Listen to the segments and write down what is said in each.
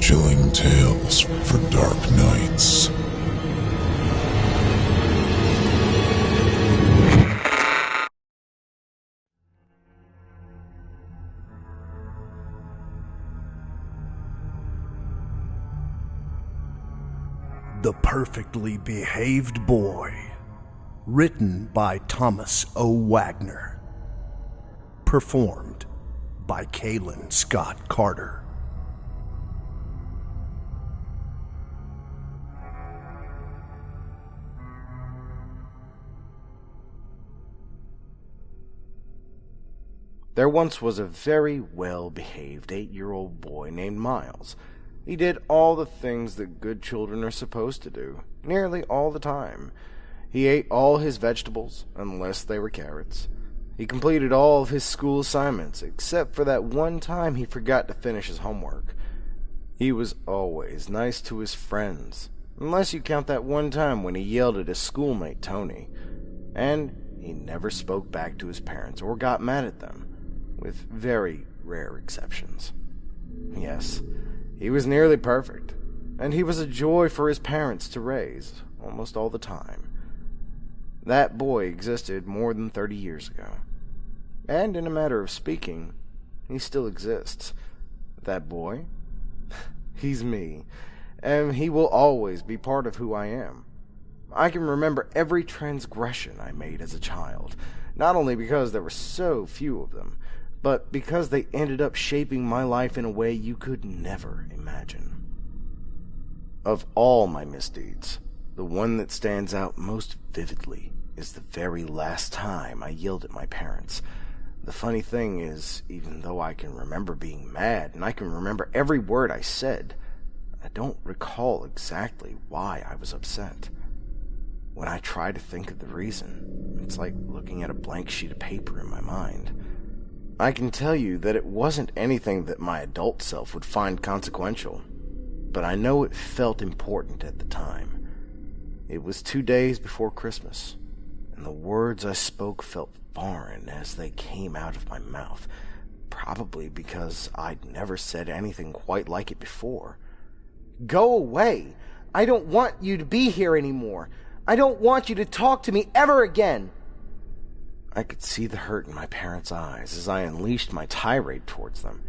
Chilling tales for dark nights. The Perfectly Behaved Boy. Written by Thomas O. Wagner. Performed by Kaylin Scott Carter. There once was a very well-behaved 8-year-old boy named Miles. He did all the things that good children are supposed to do, nearly all the time. He ate all his vegetables, unless they were carrots. He completed all of his school assignments, except for that one time he forgot to finish his homework. He was always nice to his friends, unless you count that one time when he yelled at his schoolmate Tony. And he never spoke back to his parents or got mad at them, with very rare exceptions. Yes, he was nearly perfect, and he was a joy for his parents to raise almost all the time. That boy existed more than 30 years ago, and in a matter of speaking, he still exists. That boy? He's me, and he will always be part of who I am. I can remember every transgression I made as a child, not only because there were so few of them, but because they ended up shaping my life in a way you could never imagine. Of all my misdeeds, the one that stands out most vividly is the very last time I yelled at my parents. The funny thing is, even though I can remember being mad and I can remember every word I said, I don't recall exactly why I was upset. When I try to think of the reason, it's like looking at a blank sheet of paper in my mind. I can tell you that it wasn't anything that my adult self would find consequential, but I know it felt important at the time. It was 2 days before Christmas, and the words I spoke felt foreign as they came out of my mouth, probably because I'd never said anything quite like it before. "Go away! I don't want you to be here anymore! I don't want you to talk to me ever again!" I could see the hurt in my parents' eyes as I unleashed my tirade towards them.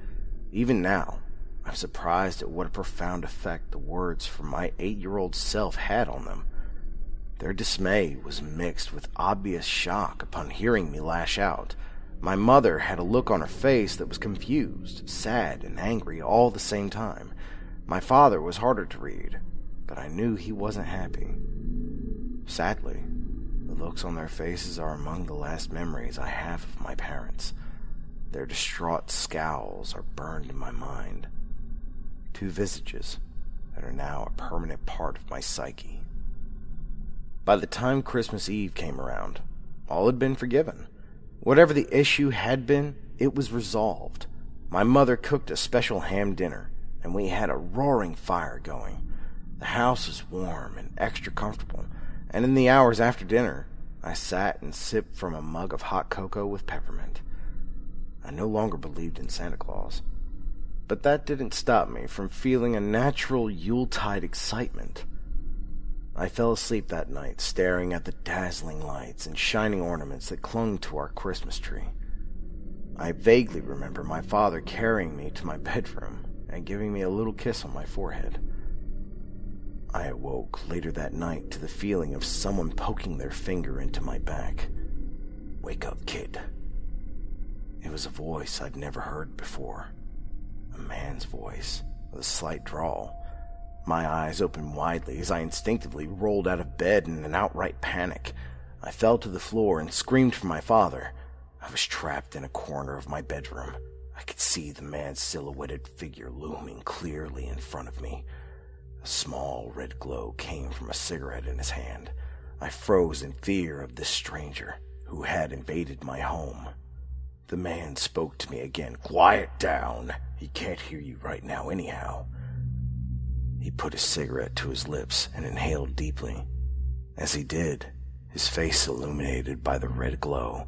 Even now, I'm surprised at what a profound effect the words from my 8-year-old self had on them. Their dismay was mixed with obvious shock upon hearing me lash out. My mother had a look on her face that was confused, sad, and angry all at the same time. My father was harder to read, but I knew he wasn't happy. Sadly, the looks on their faces are among the last memories I have of my parents. Their distraught scowls are burned in my mind. 2 visages that are now a permanent part of my psyche. By the time Christmas Eve came around, all had been forgiven. Whatever the issue had been, it was resolved. My mother cooked a special ham dinner, and we had a roaring fire going. The house was warm and extra comfortable, and in the hours after dinner, I sat and sipped from a mug of hot cocoa with peppermint. I no longer believed in Santa Claus, but that didn't stop me from feeling a natural Yuletide excitement. I fell asleep that night staring at the dazzling lights and shining ornaments that clung to our Christmas tree. I vaguely remember my father carrying me to my bedroom and giving me a little kiss on my forehead. I awoke later that night to the feeling of someone poking their finger into my back. "Wake up, kid." It was a voice I'd never heard before. A man's voice, with a slight drawl. My eyes opened widely as I instinctively rolled out of bed in an outright panic. I fell to the floor and screamed for my father. I was trapped in a corner of my bedroom. I could see the man's silhouetted figure looming clearly in front of me. A small red glow came from a cigarette in his hand. I froze in fear of this stranger who had invaded my home. The man spoke to me again. "Quiet down. He can't hear you right now anyhow." He put his cigarette to his lips and inhaled deeply. As he did, his face illuminated by the red glow,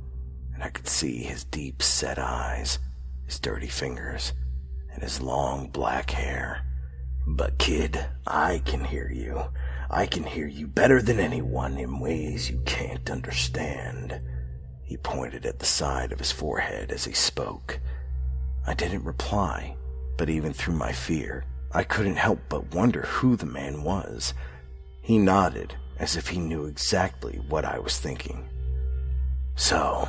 and I could see his deep-set eyes, his dirty fingers, and his long black hair. But kid, I can hear you. I can hear you better than anyone in ways you can't understand. He pointed at the side of his forehead as he spoke. I didn't reply, but even through my fear, I couldn't help but wonder who the man was. He nodded, as if he knew exactly what I was thinking. So,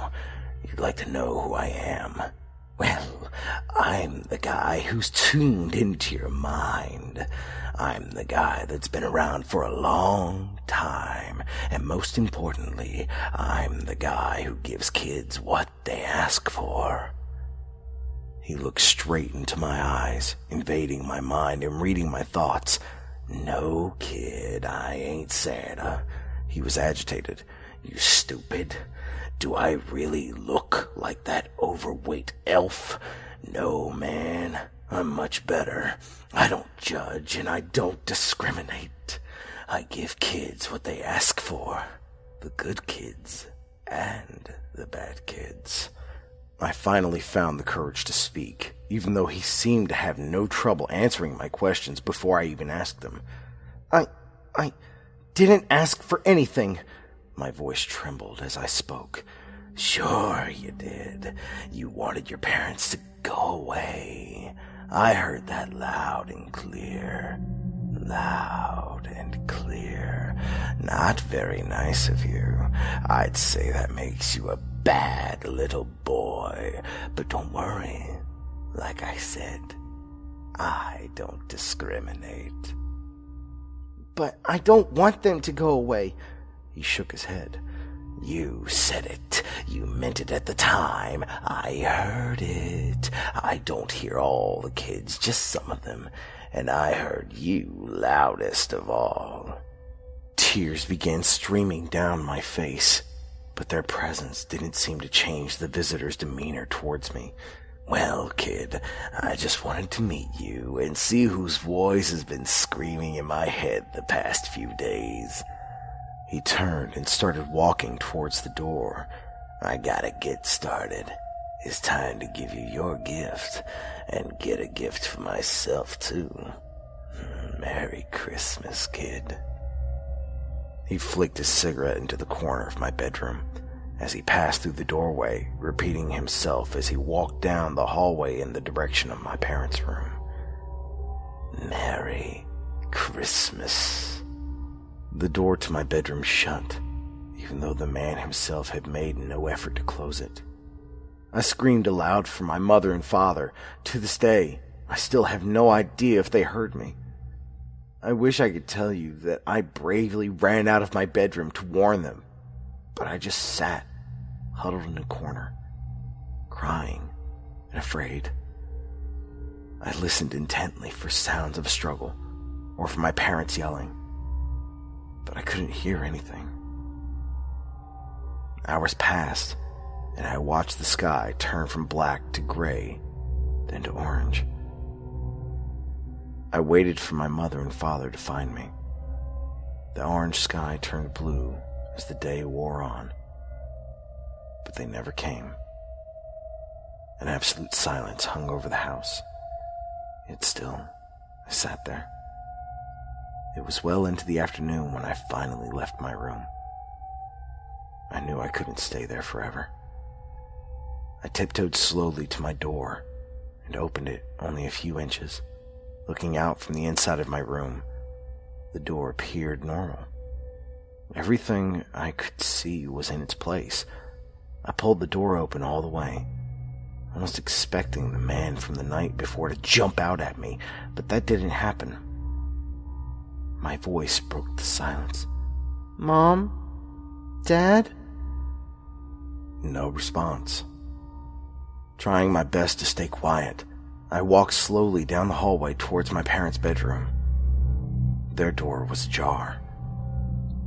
you'd like to know who I am? Well, I'm the guy who's tuned into your mind. I'm the guy that's been around for a long time, and most importantly, I'm the guy who gives kids what they ask for. He looked straight into my eyes, invading my mind and reading my thoughts. No, kid, I ain't Santa. He was agitated. You stupid. Do I really look like that overweight elf? No, man. I'm much better. I don't judge and I don't discriminate. I give kids what they ask for. The good kids and the bad kids. I finally found the courage to speak, even though he seemed to have no trouble answering my questions before I even asked them. I didn't ask for anything. My voice trembled as I spoke. Sure you did. You wanted your parents to go away. I heard that loud and clear. Loud and clear. Not very nice of you. I'd say that makes you a bad little boy. But don't worry. Like I said, I don't discriminate. But I don't want them to go away. He shook his head. You said it. You meant it at the time. I heard it. I don't hear all the kids, just some of them. And I heard you loudest of all. Tears began streaming down my face, but their presence didn't seem to change the visitor's demeanor towards me. Well, kid, I just wanted to meet you and see whose voice has been screaming in my head the past few days. He turned and started walking towards the door. I gotta get started. It's time to give you your gift and get a gift for myself, too. Merry Christmas, kid. He flicked his cigarette into the corner of my bedroom as he passed through the doorway, repeating himself as he walked down the hallway in the direction of my parents' room. Merry Christmas. The door to my bedroom shut, even though the man himself had made no effort to close it. I screamed aloud for my mother and father. To this day, I still have no idea if they heard me. I wish I could tell you that I bravely ran out of my bedroom to warn them, but I just sat, huddled in a corner, crying and afraid. I listened intently for sounds of a struggle or for my parents yelling, but I couldn't hear anything. Hours passed, and I watched the sky turn from black to gray, then to orange. I waited for my mother and father to find me. The orange sky turned blue as the day wore on, but they never came. An absolute silence hung over the house. Yet still, I sat there. It was well into the afternoon when I finally left my room. I knew I couldn't stay there forever. I tiptoed slowly to my door and opened it only a few inches. Looking out from the inside of my room, the door appeared normal. Everything I could see was in its place. I pulled the door open all the way, almost expecting the man from the night before to jump out at me, but that didn't happen. My voice broke the silence. Mom? Dad? No response. Trying my best to stay quiet, I walked slowly down the hallway towards my parents' bedroom. Their door was ajar.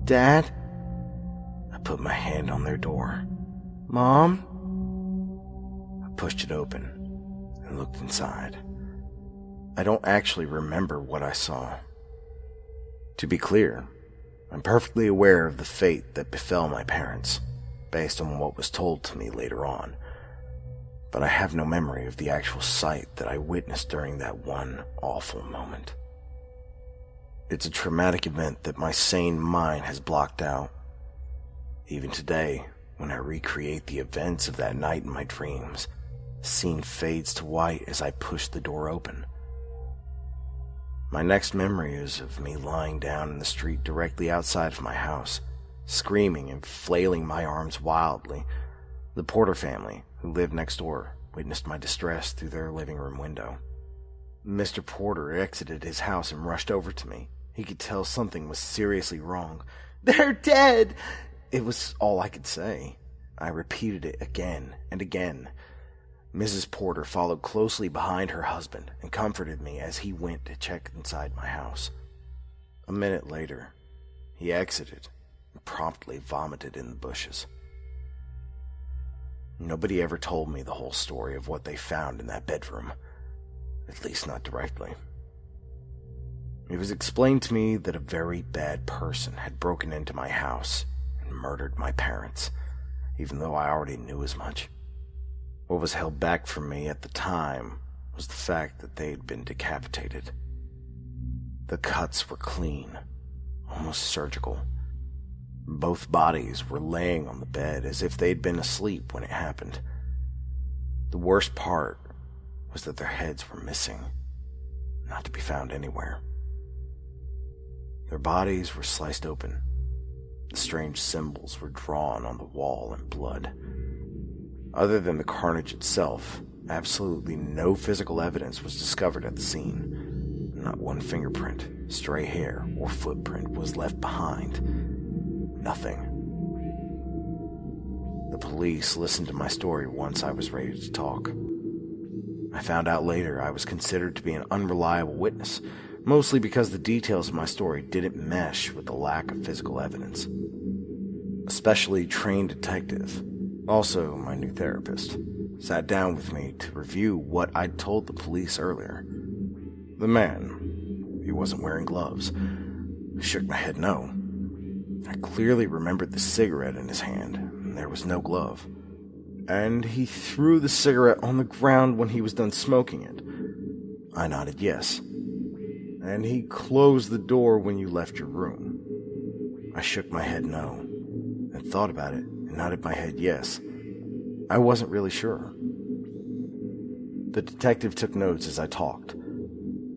Dad? I put my hand on their door. Mom? I pushed it open and looked inside. I don't actually remember what I saw. To be clear, I'm perfectly aware of the fate that befell my parents, based on what was told to me later on. But I have no memory of the actual sight that I witnessed during that one awful moment. It's a traumatic event that my sane mind has blocked out. Even today, when I recreate the events of that night in my dreams, the scene fades to white as I push the door open. My next memory is of me lying down in the street directly outside of my house, screaming and flailing my arms wildly. The Porter family, who lived next door, witnessed my distress through their living room window. Mr. Porter exited his house and rushed over to me. He could tell something was seriously wrong. "They're dead!" It was all I could say. I repeated it again and again. Mrs. Porter followed closely behind her husband and comforted me as he went to check inside my house. A minute later, he exited and promptly vomited in the bushes. Nobody ever told me the whole story of what they found in that bedroom, at least not directly. It was explained to me that a very bad person had broken into my house and murdered my parents, even though I already knew as much. What was held back from me at the time was the fact that they had been decapitated. The cuts were clean, almost surgical. Both bodies were laying on the bed as if they'd been asleep when it happened. The worst part was that their heads were missing, not to be found anywhere. Their bodies were sliced open. The strange symbols were drawn on the wall in blood. Other than the carnage itself, absolutely no physical evidence was discovered at the scene. Not one fingerprint, stray hair, or footprint was left behind. Nothing. The police listened to my story once I was ready to talk. I found out later I was considered to be an unreliable witness, mostly because the details of my story didn't mesh with the lack of physical evidence. A specially trained detective, also my new therapist, sat down with me to review what I'd told the police earlier. The man, he wasn't wearing gloves. I shook my head no. I clearly remembered the cigarette in his hand, and there was no glove. And he threw the cigarette on the ground when he was done smoking it. I nodded yes. And he closed the door when you left your room. I shook my head no, and thought about it and nodded my head yes. I wasn't really sure. The detective took notes as I talked.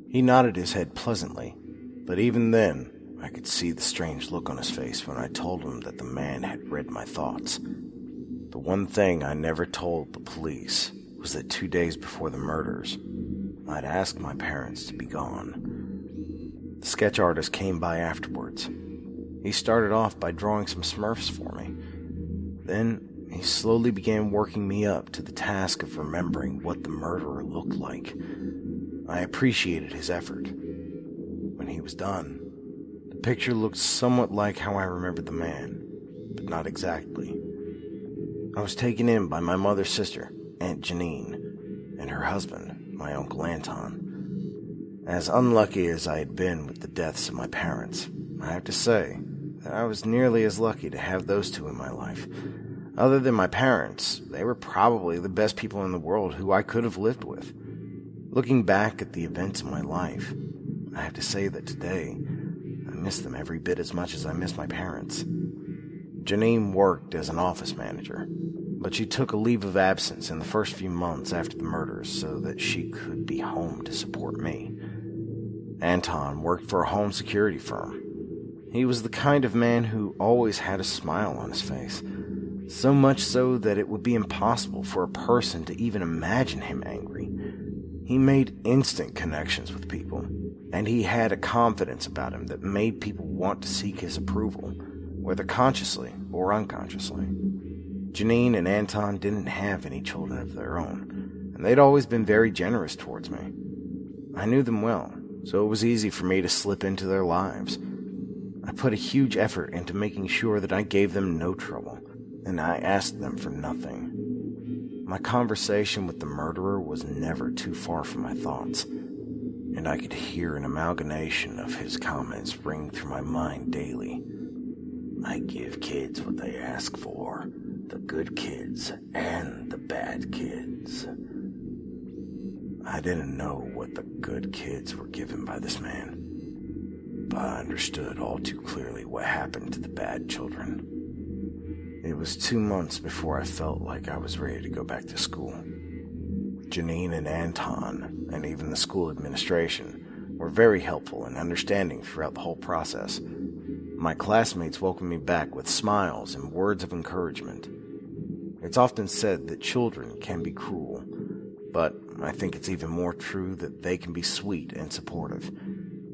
He nodded his head pleasantly, but even then, I could see the strange look on his face when I told him that the man had read my thoughts. The one thing I never told the police was that 2 days before the murders, I'd asked my parents to be gone. The sketch artist came by afterwards. He started off by drawing some Smurfs for me. Then he slowly began working me up to the task of remembering what the murderer looked like. I appreciated his effort. When he was done, the picture looked somewhat like how I remembered the man, but not exactly. I was taken in by my mother's sister, Aunt Janine, and her husband, my Uncle Anton. As unlucky as I had been with the deaths of my parents, I have to say that I was nearly as lucky to have those two in my life. Other than my parents, they were probably the best people in the world who I could have lived with. Looking back at the events of my life, I have to say that today, I miss them every bit as much as I miss my parents. Janine worked as an office manager, but she took a leave of absence in the first few months after the murders so that she could be home to support me. Anton worked for a home security firm. He was the kind of man who always had a smile on his face, so much so that it would be impossible for a person to even imagine him angry. He made instant connections with people, and he had a confidence about him that made people want to seek his approval, whether consciously or unconsciously. Janine and Anton didn't have any children of their own, and they'd always been very generous towards me. I knew them well, so it was easy for me to slip into their lives. I put a huge effort into making sure that I gave them no trouble, and I asked them for nothing. My conversation with the murderer was never too far from my thoughts, and I could hear an amalgamation of his comments ring through my mind daily. I give kids what they ask for, the good kids and the bad kids. I didn't know what the good kids were given by this man, up, I understood all too clearly what happened to the bad children. It was 2 months before I felt like I was ready to go back to school. Janine and Anton, and even the school administration, were very helpful and understanding throughout the whole process. My classmates welcomed me back with smiles and words of encouragement. It's often said that children can be cruel, but I think it's even more true that they can be sweet and supportive.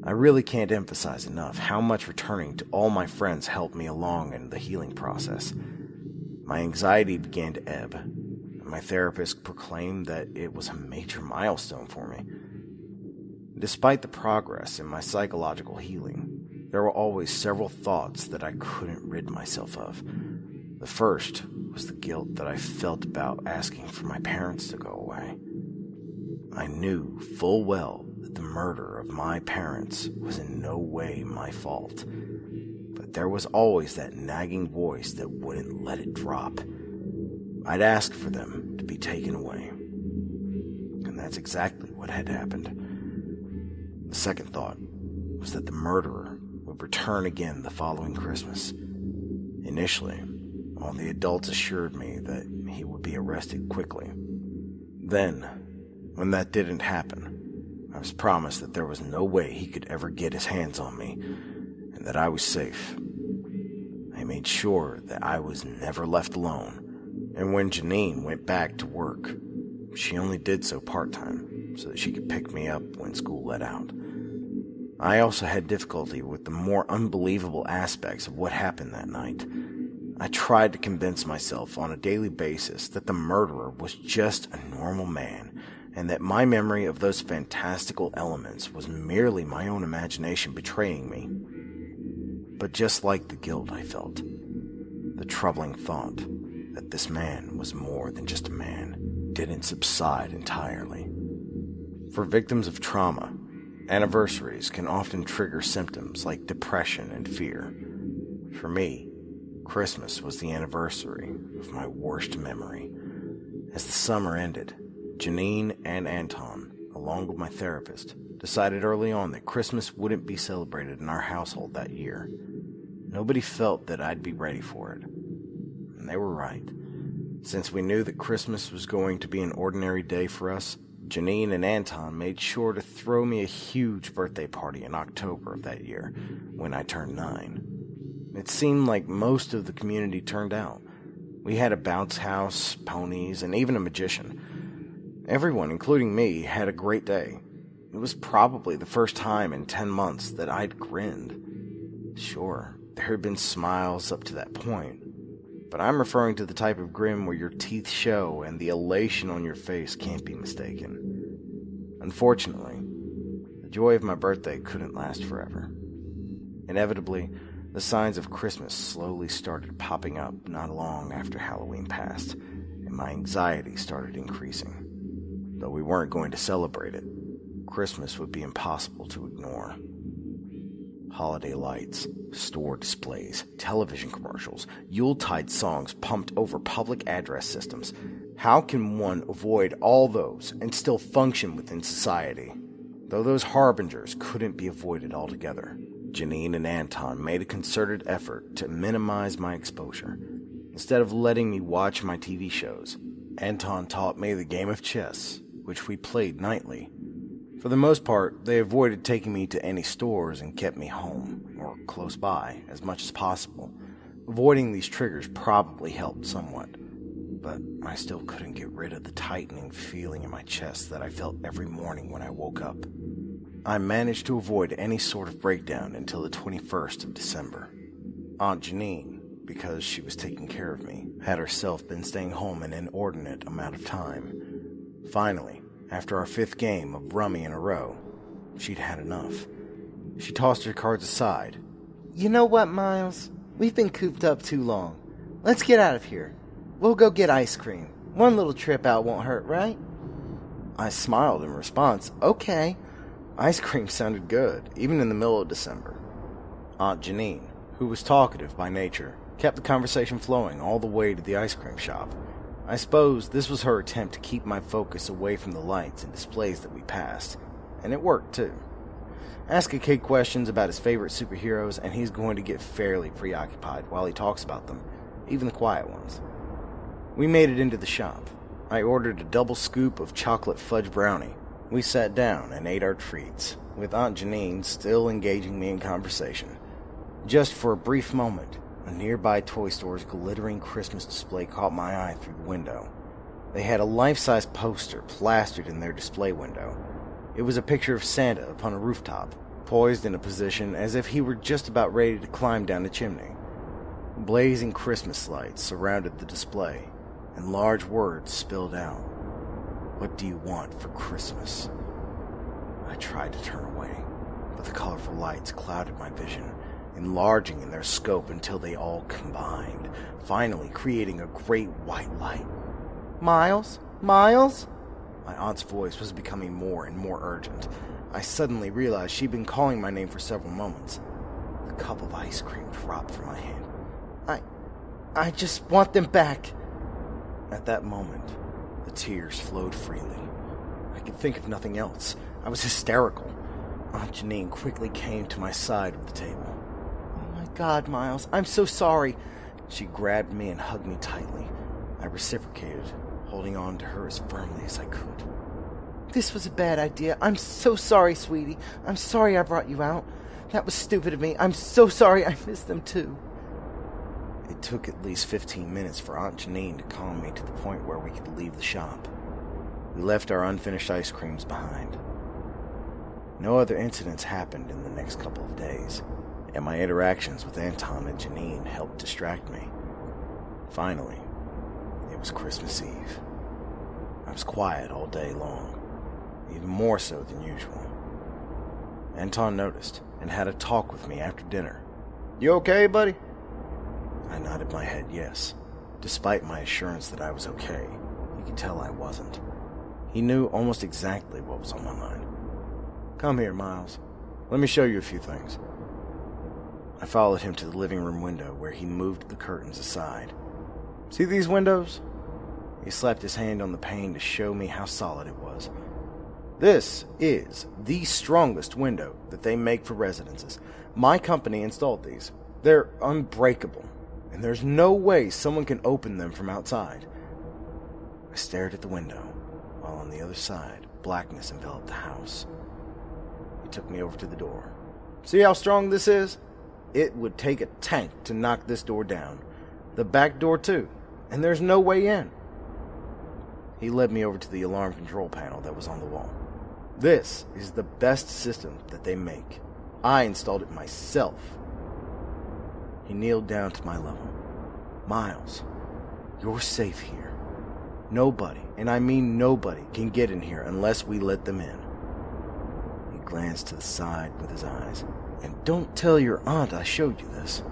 I really can't emphasize enough how much returning to all my friends helped me along in the healing process. My anxiety began to ebb, and my therapist proclaimed that it was a major milestone for me. Despite the progress in my psychological healing, there were always several thoughts that I couldn't rid myself of. The first was the guilt that I felt about asking for my parents to go away. I knew full well that the murder of my parents was in no way my fault, but there was always that nagging voice that wouldn't let it drop. I'd ask for them to be taken away, and that's exactly what had happened. The second thought was that the murderer would return again the following Christmas. Initially, all the adults assured me that he would be arrested quickly. Then, when that didn't happen, I was promised that there was no way he could ever get his hands on me, and that I was safe. I made sure that I was never left alone, and when Janine went back to work, she only did so part-time, so that she could pick me up when school let out. I also had difficulty with the more unbelievable aspects of what happened that night. I tried to convince myself on a daily basis that the murderer was just a normal man, and that my memory of those fantastical elements was merely my own imagination betraying me. But just like the guilt I felt, the troubling thought that this man was more than just a man didn't subside entirely. For victims of trauma, anniversaries can often trigger symptoms like depression and fear. For me, Christmas was the anniversary of my worst memory. As the summer ended, Janine and Anton, along with my therapist, decided early on that Christmas wouldn't be celebrated in our household that year. Nobody felt that I'd be ready for it. And they were right. Since we knew that Christmas was going to be an ordinary day for us, Janine and Anton made sure to throw me a huge birthday party in October of that year, when I turned 9. It seemed like most of the community turned out. We had a bounce house, ponies, and even a magician. Everyone, including me, had a great day. It was probably the first time in 10 months that I'd grinned. Sure, there had been smiles up to that point, but I'm referring to the type of grin where your teeth show and the elation on your face can't be mistaken. Unfortunately, the joy of my birthday couldn't last forever. Inevitably, the signs of Christmas slowly started popping up not long after Halloween passed, and my anxiety started increasing. Though we weren't going to celebrate it, Christmas would be impossible to ignore. Holiday lights, store displays, television commercials, Yuletide songs pumped over public address systems. How can one avoid all those and still function within society? Though those harbingers couldn't be avoided altogether, Janine and Anton made a concerted effort to minimize my exposure. Instead of letting me watch my TV shows, Anton taught me the game of chess, which we played nightly. For the most part, they avoided taking me to any stores and kept me home, or close by, as much as possible. Avoiding these triggers probably helped somewhat, but I still couldn't get rid of the tightening feeling in my chest that I felt every morning when I woke up. I managed to avoid any sort of breakdown until the 21st of December. Aunt Janine, because she was taking care of me, had herself been staying home an inordinate amount of time. Finally, after our 5th game of rummy in a row, she'd had enough. She tossed her cards aside. You know what, Miles? We've been cooped up too long. Let's get out of here. We'll go get ice cream. One little trip out won't hurt, right? I smiled in response. Okay. Ice cream sounded good, even in the middle of December. Aunt Janine, who was talkative by nature, kept the conversation flowing all the way to the ice cream shop. I suppose this was her attempt to keep my focus away from the lights and displays that we passed, and it worked too. Ask a kid questions about his favorite superheroes, and he's going to get fairly preoccupied while he talks about them, even the quiet ones. We made it into the shop. I ordered a double scoop of chocolate fudge brownie. We sat down and ate our treats, with Aunt Janine still engaging me in conversation. Just for a brief moment, a nearby toy store's glittering Christmas display caught my eye through the window. They had a life-size poster plastered in their display window. It was a picture of Santa upon a rooftop, poised in a position as if he were just about ready to climb down the chimney. Blazing Christmas lights surrounded the display, and large words spilled out. "What do you want for Christmas?" I tried to turn away, but the colorful lights clouded my vision, enlarging in their scope until they all combined, finally creating a great white light. "Miles? Miles?" My aunt's voice was becoming more and more urgent. I suddenly realized she'd been calling my name for several moments. The cup of ice cream dropped from my hand. I just want them back." At that moment, the tears flowed freely. I could think of nothing else. I was hysterical. Aunt Janine quickly came to my side of the table. "Oh my God, Miles, I'm so sorry." She grabbed me and hugged me tightly. I reciprocated, holding on to her as firmly as I could. "This was a bad idea. I'm so sorry, sweetie. I'm sorry I brought you out. That was stupid of me. I'm so sorry I missed them too." It took at least 15 minutes for Aunt Janine to calm me to the point where we could leave the shop. We left our unfinished ice creams behind. No other incidents happened in the next couple of days, and my interactions with Anton and Janine helped distract me. Finally, it was Christmas Eve. I was quiet all day long, even more so than usual. Anton noticed and had a talk with me after dinner. "You okay, buddy?" I nodded my head yes. Despite my assurance that I was okay, he could tell I wasn't. He knew almost exactly what was on my mind. "Come here, Miles. Let me show you a few things." I followed him to the living room window where he moved the curtains aside. "See these windows?" He slapped his hand on the pane to show me how solid it was. "This is the strongest window that they make for residences. My company installed these. They're unbreakable, and there's no way someone can open them from outside." I stared at the window, while on the other side, blackness enveloped the house. He took me over to the door. "See how strong this is? It would take a tank to knock this door down. The back door too, and there's no way in." He led me over to the alarm control panel that was on the wall. "This is the best system that they make. I installed it myself." He kneeled down to my level. "Miles, you're safe here. Nobody, and I mean nobody, can get in here unless we let them in." He glanced to the side with his eyes. "And don't tell your aunt I showed you this."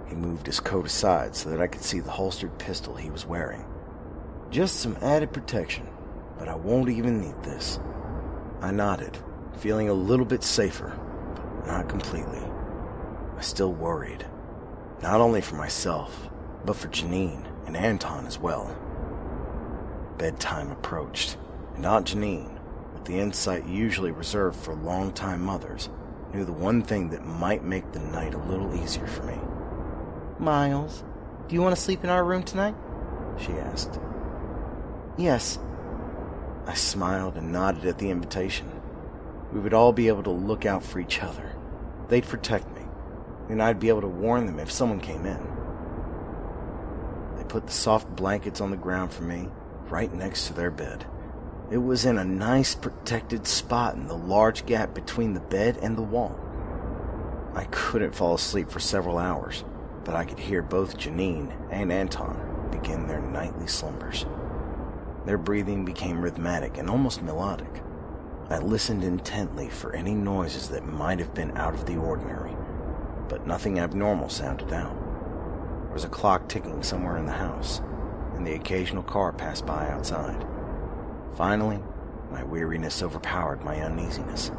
He moved his coat aside so that I could see the holstered pistol he was wearing. "Just some added protection, but I won't even need this." I nodded, feeling a little bit safer, but not completely. I still worried, not only for myself, but for Janine and Anton as well. Bedtime approached, and Aunt Janine, with the insight usually reserved for long-time mothers, knew the one thing that might make the night a little easier for me. "Miles, do you want to sleep in our room tonight?" she asked. "Yes." I smiled and nodded at the invitation. We would all be able to look out for each other. They'd protect me, and I'd be able to warn them if someone came in. They put the soft blankets on the ground for me, right next to their bed. It was in a nice protected spot in the large gap between the bed and the wall. I couldn't fall asleep for several hours, but I could hear both Janine and Anton begin their nightly slumbers. Their breathing became rhythmic and almost melodic. I listened intently for any noises that might have been out of the ordinary, but nothing abnormal sounded out. There was a clock ticking somewhere in the house, and the occasional car passed by outside. Finally, my weariness overpowered my uneasiness,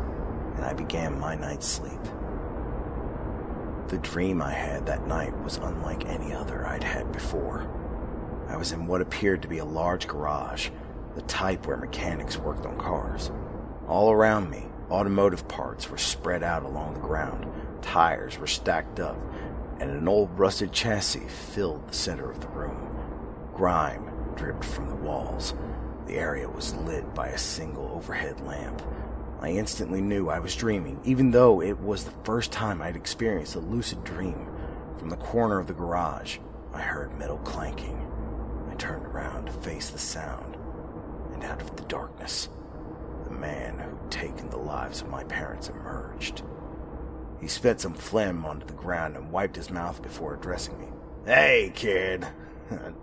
and I began my night's sleep. The dream I had that night was unlike any other I'd had before. I was in what appeared to be a large garage, the type where mechanics worked on cars. All around me Automotive parts were spread out along the ground, tires were stacked up, and an old rusted chassis filled the center of the room. Grime dripped from the walls. The area was lit by a single overhead lamp. I instantly knew I was dreaming, even though it was the first time I'd experienced a lucid dream. From the corner of the garage, I heard metal clanking. I turned around to face the sound, and out of the darkness, the man who'd taken the lives of my parents emerged. He spit some phlegm onto the ground and wiped his mouth before addressing me. "Hey, kid.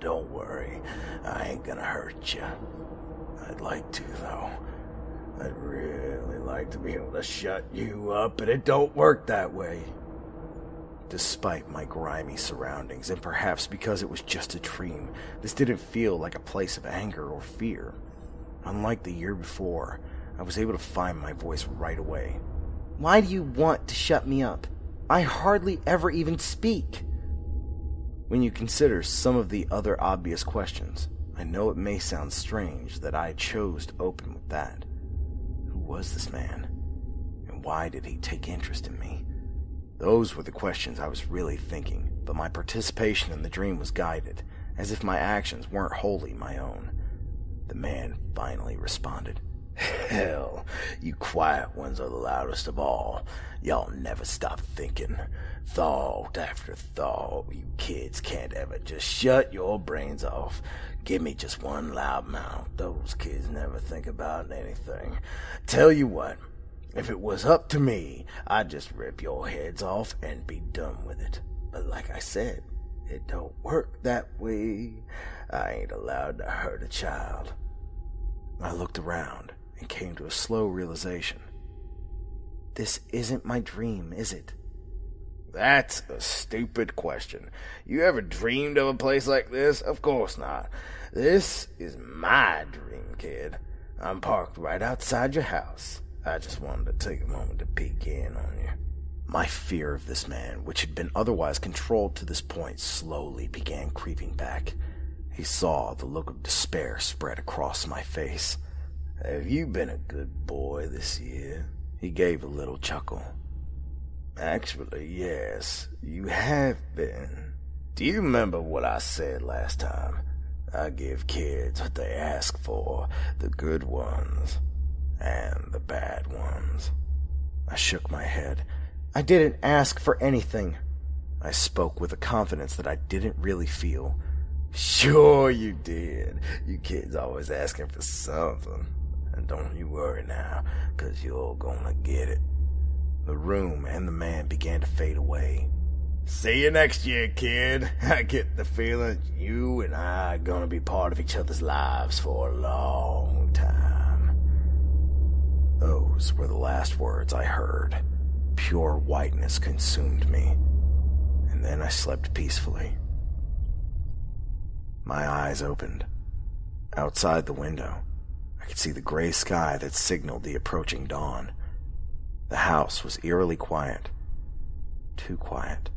Don't worry. I ain't gonna hurt you. I'd like to, though. I'd really like to be able to shut you up, but it don't work that way." Despite my grimy surroundings, and perhaps because it was just a dream, this didn't feel like a place of anger or fear. Unlike the year before, I was able to find my voice right away. Why do you want to shut me up? I hardly ever even speak. When you consider some of the other obvious questions, I know it may sound strange that I chose to open with that. Who was this man? And why did he take interest in me? Those were the questions I was really thinking, but my participation in the dream was guided, as if my actions weren't wholly my own. The man finally responded. "Hell, you quiet ones are the loudest of all. Y'all never stop thinking. Thought after thought. You kids can't ever just shut your brains off. Give me just one loud mouth. Those kids never think about anything. Tell you what, if it was up to me, I'd just rip your heads off and be done with it. But like I said, it don't work that way. I ain't allowed to hurt a child." I looked around and came to a slow realization. This isn't my dream, is it? That's a stupid question. You ever dreamed of a place like this? Of course not. This is my dream, kid. I'm parked right outside your house. I just wanted to take a moment to peek in on you. My fear of this man, which had been otherwise controlled to this point, slowly began creeping back. He saw the look of despair spread across my face. "Have you been a good boy this year?" He gave a little chuckle. "Actually, yes, you have been. Do you remember what I said last time? I give kids what they ask for, the good ones and the bad ones." I shook my head. I didn't ask for anything. I spoke with a confidence that I didn't really feel. "Sure you did. You kids always asking for something. And don't you worry now, 'cause you're gonna get it." The room and the man began to fade away. "See you next year, kid. I get the feeling you and I are gonna be part of each other's lives for a long time." Those were the last words I heard. Pure whiteness consumed me, and then I slept peacefully. My eyes opened. Outside the window, I could see the gray sky that signaled the approaching dawn. The house was eerily quiet. Too quiet.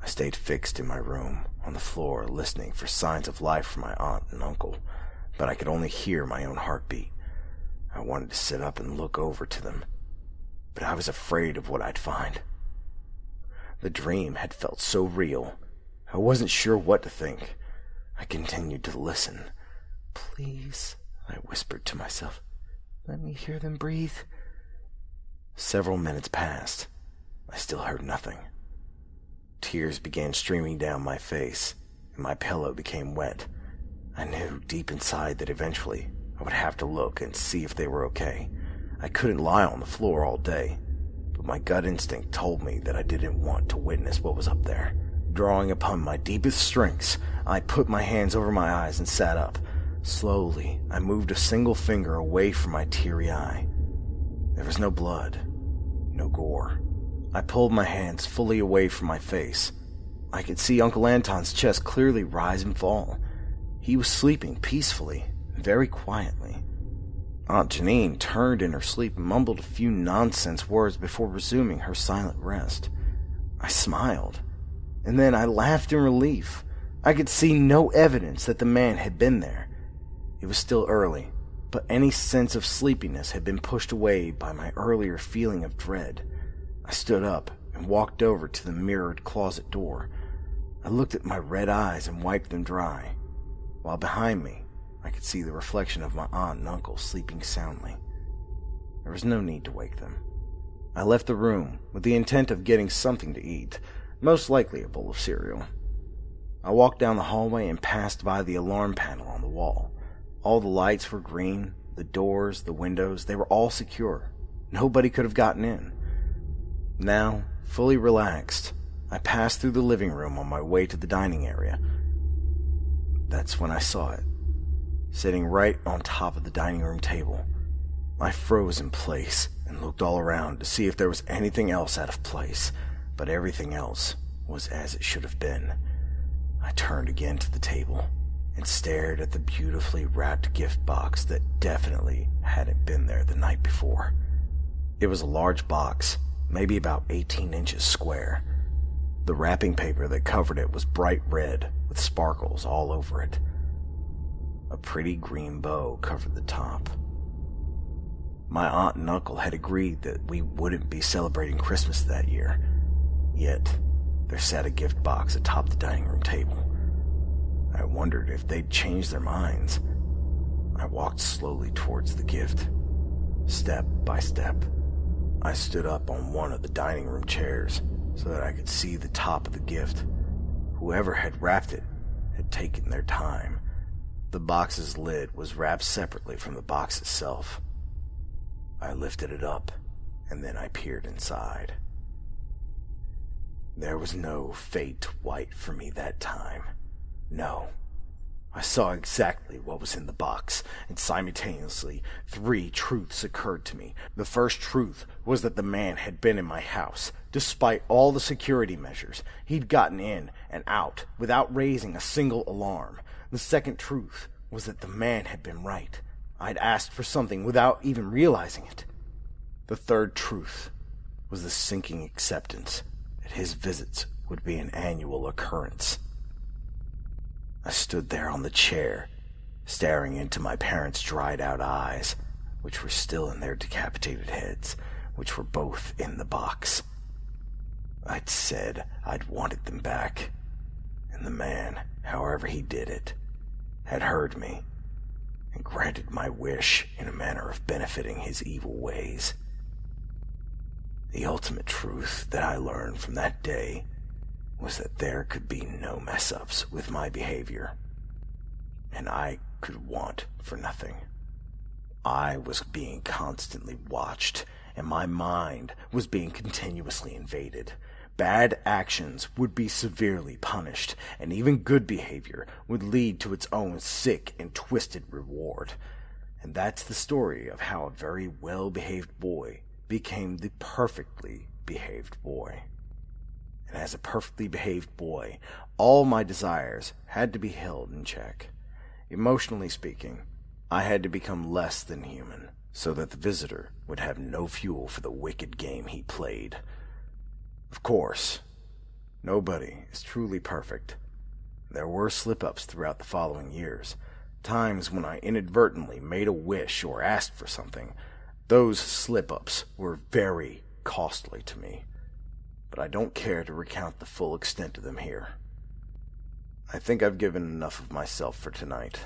I stayed fixed in my room, on the floor, listening for signs of life from my aunt and uncle, but I could only hear my own heartbeat. I wanted to sit up and look over to them, but I was afraid of what I'd find. The dream had felt so real, I wasn't sure what to think. I continued to listen. "Please," I whispered to myself, "let me hear them breathe." Several minutes passed. I still heard nothing. Tears began streaming down my face, and my pillow became wet. I knew deep inside that eventually I would have to look and see if they were okay. I couldn't lie on the floor all day, but my gut instinct told me that I didn't want to witness what was up there. Drawing upon my deepest strengths, I put my hands over my eyes and sat up. Slowly, I moved a single finger away from my teary eye. There was no blood, no gore. I pulled my hands fully away from my face. I could see Uncle Anton's chest clearly rise and fall. He was sleeping peacefully, very quietly. Aunt Janine turned in her sleep and mumbled a few nonsense words before resuming her silent rest. I smiled, and then I laughed in relief. I could see no evidence that the man had been there. It was still early, but any sense of sleepiness had been pushed away by my earlier feeling of dread. I stood up and walked over to the mirrored closet door. I looked at my red eyes and wiped them dry, while behind me I could see the reflection of my aunt and uncle sleeping soundly. There was no need to wake them. I left the room with the intent of getting something to eat, most likely a bowl of cereal. I walked down the hallway and passed by the alarm panel on the wall. All the lights were green, the doors, the windows, they were all secure. Nobody could have gotten in. Now, fully relaxed, I passed through the living room on my way to the dining area. That's when I saw it, sitting right on top of the dining room table. I froze in place and looked all around to see if there was anything else out of place, but everything else was as it should have been. I turned again to the table and stared at the beautifully wrapped gift box that definitely hadn't been there the night before. It was a large box, maybe about 18 inches square. The wrapping paper that covered it was bright red with sparkles all over it. A pretty green bow covered the top. My aunt and uncle had agreed that we wouldn't be celebrating Christmas that year, yet there sat a gift box atop the dining room table. I wondered if they'd changed their minds. I walked slowly towards the gift. Step by step, I stood up on one of the dining room chairs so that I could see the top of the gift. Whoever had wrapped it had taken their time. The box's lid was wrapped separately from the box itself. I lifted it up, and then I peered inside. There was no fade to white for me that time. No. I saw exactly what was in the box, and simultaneously, 3 truths occurred to me. The first truth was that the man had been in my house. Despite all the security measures, he'd gotten in and out without raising a single alarm. The second truth was that the man had been right. I'd asked for something without even realizing it. The third truth was the sinking acceptance that his visits would be an annual occurrence. I stood there on the chair, staring into my parents' dried-out eyes, which were still in their decapitated heads, which were both in the box. I'd said I'd wanted them back, and the man, however he did it, had heard me and granted my wish in a manner of benefiting his evil ways. The ultimate truth that I learned from that day was that there could be no mess-ups with my behavior, and I could want for nothing. I was being constantly watched, and my mind was being continuously invaded. Bad actions would be severely punished, and even good behavior would lead to its own sick and twisted reward. And that's the story of how a very well-behaved boy became the perfectly behaved boy. And as a perfectly behaved boy, all my desires had to be held in check. Emotionally speaking, I had to become less than human, so that the visitor would have no fuel for the wicked game he played. Of course, nobody is truly perfect. There were slip-ups throughout the following years, times when I inadvertently made a wish or asked for something. Those slip-ups were very costly to me, but I don't care to recount the full extent of them here. I think I've given enough of myself for tonight.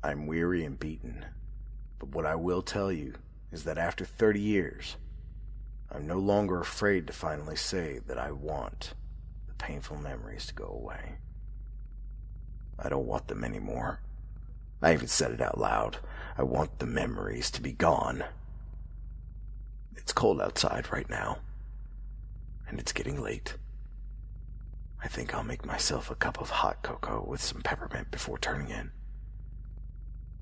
I'm weary and beaten, but what I will tell you is that after 30 years, I'm no longer afraid to finally say that I want the painful memories to go away. I don't want them anymore. I even said it out loud. I want the memories to be gone. It's cold outside right now, and it's getting late. I think I'll make myself a cup of hot cocoa with some peppermint before turning in.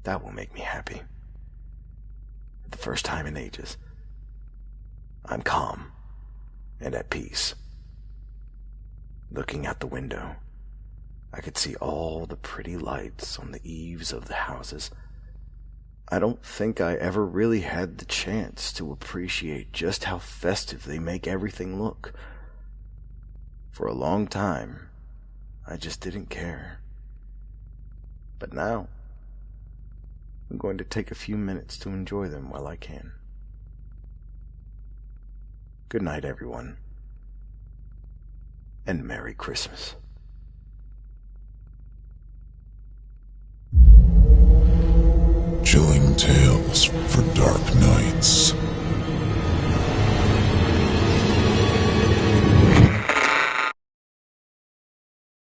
That will make me happy. For the first time in ages, I'm calm and at peace. Looking out the window, I could see all the pretty lights on the eaves of the houses. I don't think I ever really had the chance to appreciate just how festive they make everything look. For a long time, I just didn't care. But now I'm going to take a few minutes to enjoy them while I can. Good night, everyone, and Merry Christmas. Chilling tales for dark nights.